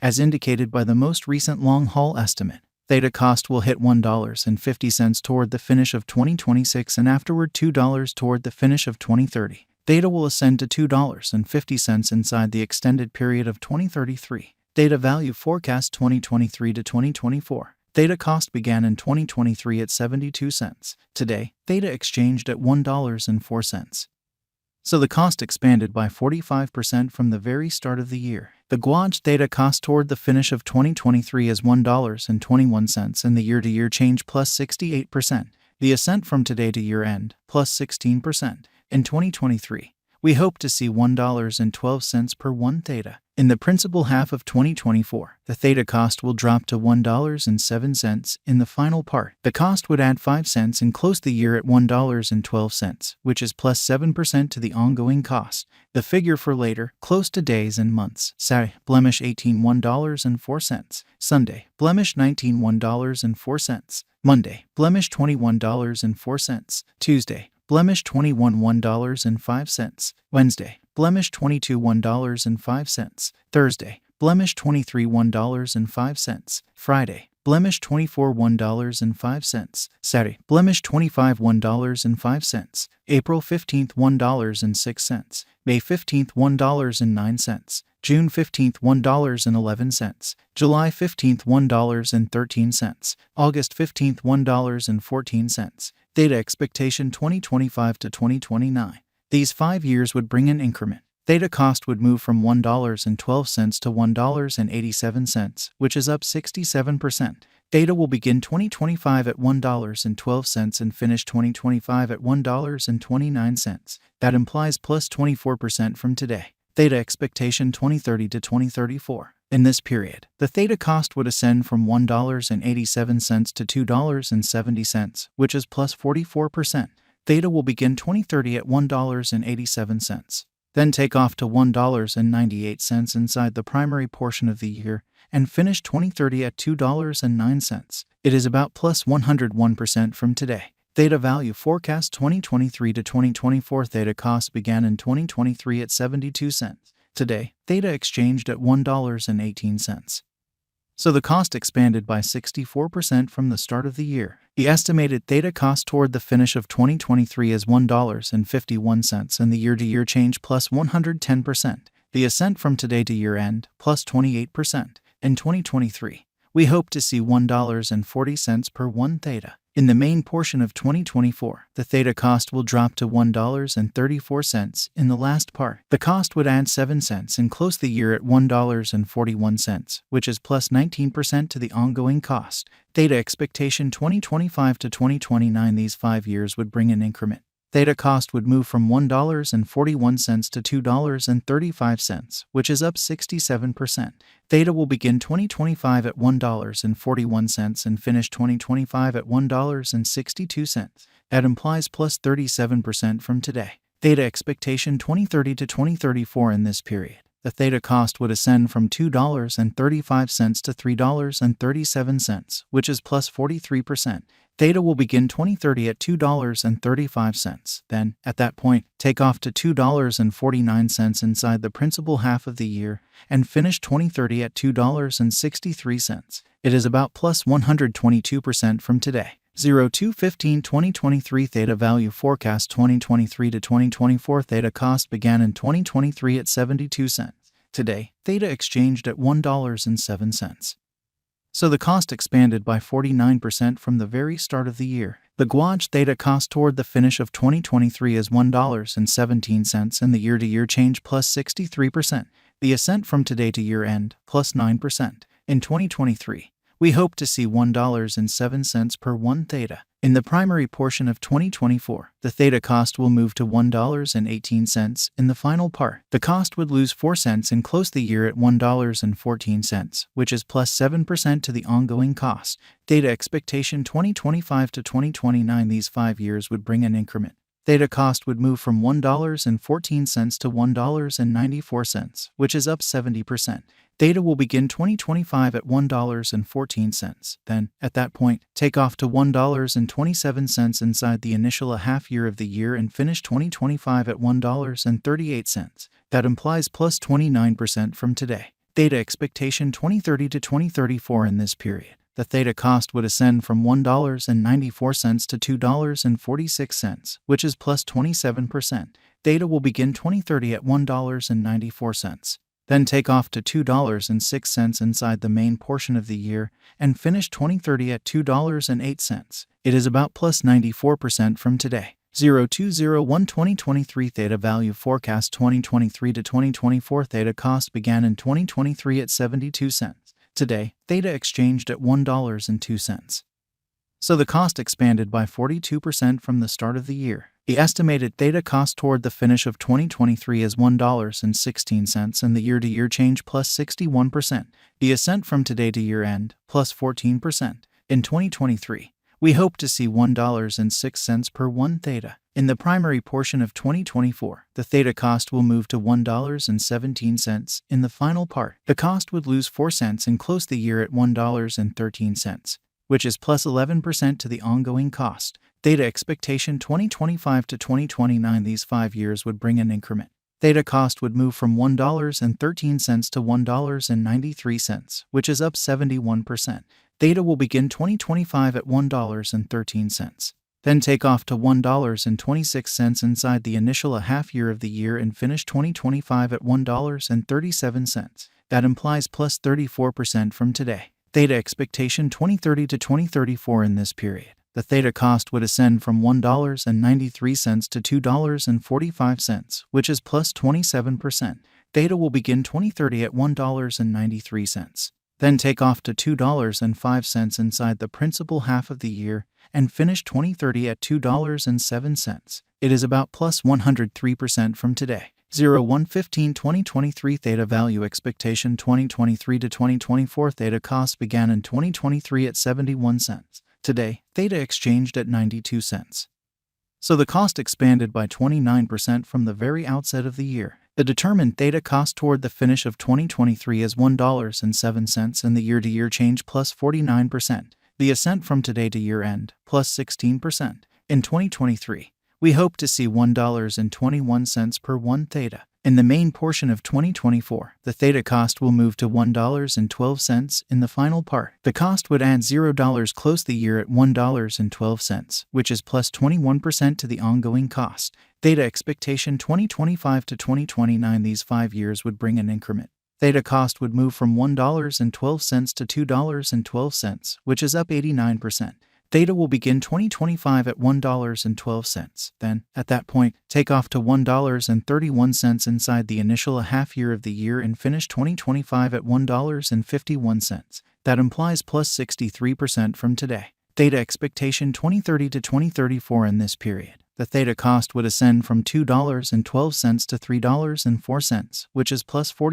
as indicated by the most recent long-haul estimate. Theta cost will hit $1.50 toward the finish of 2026 and afterward $2 toward the finish of 2030. Theta will ascend to $2.50 inside the extended period of 2033. Theta value forecast 2023 to 2024. Theta cost began in 2023 at 72 cents. Today, Theta exchanged at $1.04. So the cost expanded by 45% from the very start of the year. The Guaj Theta cost toward the finish of 2023 is $1.21 and the year-to-year change plus 68%. The ascent from today to year-end plus 16%. In 2023, we hope to see $1.12 per 1 Theta. In the principal half of 2024, the Theta cost will drop to $1.07 in the final part. The cost would add 5 cents and close the year at $1.12, which is plus 7% to the ongoing cost. The figure for later, close to days and months. Saturday, blemish 18 $1.04. Sunday, blemish 19 $1.04. Monday, blemish $21.04. Tuesday, blemish 21 $1.05. Wednesday, blemish 22 $1.05. Thursday, blemish 23 $1.05. Friday, blemish 24 $1.05. Saturday, blemish 25 $1.05. April 15th $1.06. May 15th $1.09. June 15th $1.11. July 15th $1.13. August 15th $1.14. Theta expectation 2025 to 2029. These 5 years would bring an increment. Theta cost would move from $1.12 to $1.87, which is up 67%. Theta will begin 2025 at $1.12 and finish 2025 at $1.29. That implies plus 24% from today. Theta expectation 2030 to 2034. In this period, the Theta cost would ascend from $1.87 to $2.70, which is plus 44%. Theta will begin 2030 at $1.87, then take off to $1.98 inside the primary portion of the year, and finish 2030 at $2.09. It is about plus 101% from today. Theta value forecast 2023 to 2024. Theta cost began in 2023 at 72 cents. Today, Theta exchanged at $1.18. So the cost expanded by 64% from the start of the year. The estimated Theta cost toward the finish of 2023 is $1.51 and the year-to-year change plus 110%. The ascent from today to year-end plus 28%. In 2023, we hope to see $1.40 per 1 Theta. In the main portion of 2024, the Theta cost will drop to $1.34 in the last part. The cost would add 7 cents and close the year at $1.41, which is plus 19% to the ongoing cost. Theta expectation 2025 to 2029. These 5 years would bring an increment. Theta cost would move from $1.41 to $2.35, which is up 67%. Theta will begin 2025 at $1.41 and finish 2025 at $1.62. That implies plus 37% from today. Theta expectation 2030 to 2034. In this period, the Theta cost would ascend from $2.35 to $3.37, which is plus 43%. Theta will begin 2030 at $2.35, then, at that point, take off to $2.49 inside the principal half of the year, and finish 2030 at $2.63. It is about plus 122% from today. 02/15/2023 Theta value forecast 2023 to 2024. Theta cost began in 2023 at 72 cents. Today, Theta exchanged at $1.07. So the cost expanded by 49% from the very start of the year. The Guaj Theta cost toward the finish of 2023 is $1.17 and the year-to-year change plus 63%. The ascent from today to year-end plus 9%. In 2023, we hope to see $1.07 per 1 Theta. In the primary portion of 2024, the Theta cost will move to $1.18 in the final part. The cost would lose 4 cents and close the year at $1.14, which is plus 7% to the ongoing cost. Theta expectation 2025 to 2029. These 5 years would bring an increment. Theta cost would move from $1.14 to $1.94, which is up 70%. Theta will begin 2025 at $1.14, then, at that point, take off to $1.27 inside the initial half year of the year and finish 2025 at $1.38. That implies plus 29% from today. Theta expectation 2030 to 2034. In this period, the Theta cost would ascend from $1.94 to $2.46, which is plus 27%. Theta will begin 2030 at $1.94, then take off to $2.06 inside the main portion of the year, and finish 2030 at $2.08. It is about plus 94% from today. 0201 2023 Theta value forecast 2023 to 2024 Theta cost began in 2023 at 72 cents. Today, Theta exchanged at $1.02. So the cost expanded by 42% from the start of the year. The estimated Theta cost toward the finish of 2023 is $1.16 and the year-to-year change plus 61%. The ascent from today to year-end plus 14%. In 2023, we hope to see $1.06 per 1 Theta. In the primary portion of 2024, the Theta cost will move to $1.17. In the final part, the cost would lose 4 cents and close the year at $1.13, which is plus 11% to the ongoing cost. Theta expectation 2025 to 2029. These 5 years would bring an increment. Theta cost would move from $1.13 to $1.93, which is up 71%. Theta will begin 2025 at $1.13, then take off to $1.26 inside the initial half year of the year and finish 2025 at $1.37. That implies plus 34% from today. Theta expectation 2030 to 2034. In this period, the Theta cost would ascend from $1.93 to $2.45, which is plus 27%. Theta will begin 2030 at $1.93, then take off to $2.05 inside the principal half of the year, and finish 2030 at $2.07. It is about plus 103% from today. 0115 2023 Theta value expectation 2023 to 2024 Theta cost began in 2023 at 71 cents. Today, Theta exchanged at 92 cents. So the cost expanded by 29% from the very outset of the year. The determined Theta cost toward the finish of 2023 is $1.07 and the year-to-year change plus 49%. The ascent from today to year-end plus 16%. In 2023, we hope to see $1.21 per 1 Theta. In the main portion of 2024, the Theta cost will move to $1.12 in the final part. The cost would add $0 close the year at $1.12, which is plus 21% to the ongoing cost. Theta expectation 2025 to 2029. These 5 years would bring an increment. Theta cost would move from $1.12 to $2.12, which is up 89%. Theta will begin 2025 at $1.12, then, at that point, take off to $1.31 inside the initial half year of the year and finish 2025 at $1.51. That implies plus 63% from today. Theta expectation 2030 to 2034. In this period, the Theta cost would ascend from $2.12 to $3.04, which is plus 40%.